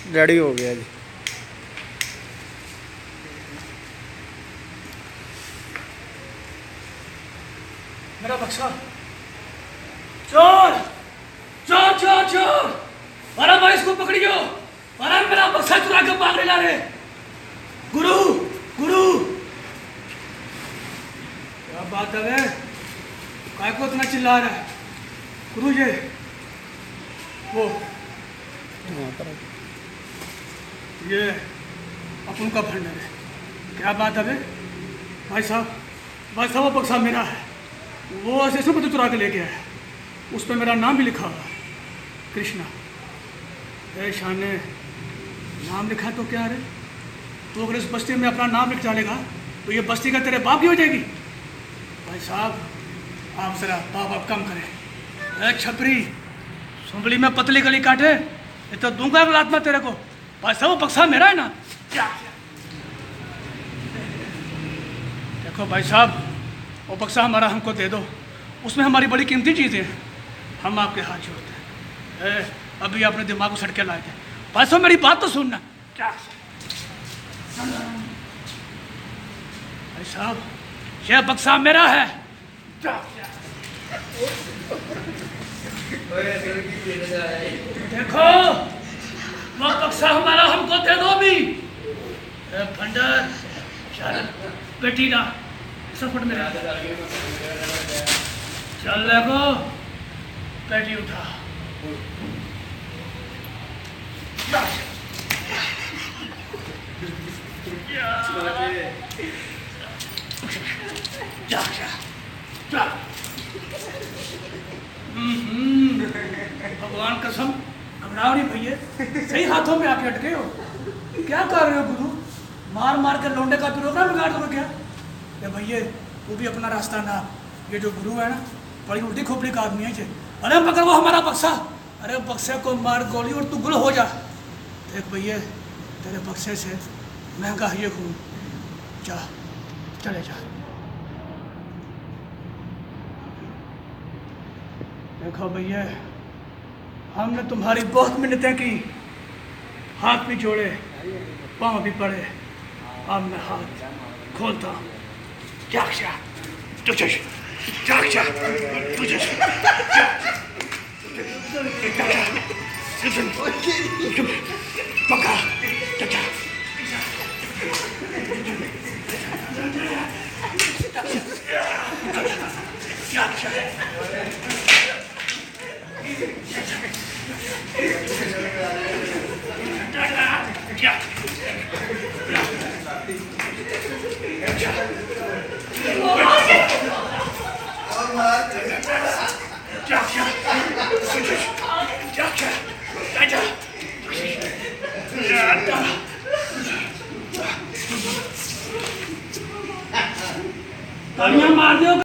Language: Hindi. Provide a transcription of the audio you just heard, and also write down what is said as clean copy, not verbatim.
रेडी हो गया जी। मेरा बक्सा चोर चोर चोर चोर, अरे भाई इसको पकड़ियो, अरे मेरा बक्सा चुरा के भागने ला रहे। गुरु गुरु, क्या बात है, काय को इतना चिल्ला रहा है? गुरु जी वो ये अपन का भंडार है। क्या बात है भाई साहब? भाई साहब वो बक्सा मेरा है, वो ऐसे तो चुरा के ले गया है, उस पर मेरा नाम भी लिखा हुआ है, कृष्णा। ए शाने, नाम लिखा है तो क्या रे? तो अगर इस बस्ती में अपना नाम लिख डालेगा तो ये बस्ती का तेरे बाप की हो जाएगी। भाई साहब आप जरा बाप कम करें। ए छपरी, सुंबली में पतली गली काटे ये तो दूंगा लात में तेरे को। भाई साहब वो बक्सा मेरा है ना। देखो भाई साहब, वो बक्सा हमारा हमको दे दो, उसमें हमारी बड़ी कीमती चीज़ें हैं, हम आपके हाथ जोड़ते हैं। अभी अपने दिमाग को सटके लाए थे। भाई साहब मेरी बात तो सुनना। भाई साहब यह बक्सा मेरा है। देखो वो बक्सा हमारा, हमको दे दो अभी। भंडार चल बेटी ना सफट में चल देखो, पेटी उठा। भगवान कसम घबराओ नहीं भैया, सही हाथों में आके अटके हो। क्या कर रहे हो गुरु? मार मार के लौंडे का प्रोग्राम बिगाड़ दो क्या? भैया वो भी अपना रास्ता ना, ये जो गुरु है ना बड़ी उल्टी खोपड़ी का आदमी है। अरे पकड़ वो हमारा बक्सा, अरे बक्से को मार गोली और तू गुल हो जा। देख भैया तेरे बक्से से महंगा है ये खून, जा चले जा। देखो भैया हमने तुम्हारी बहुत मिन्नतें की, हाथ भी जोड़े पाँव भी पड़े, अब मैं हाथ खोलता हूँ। तालियां मार दो।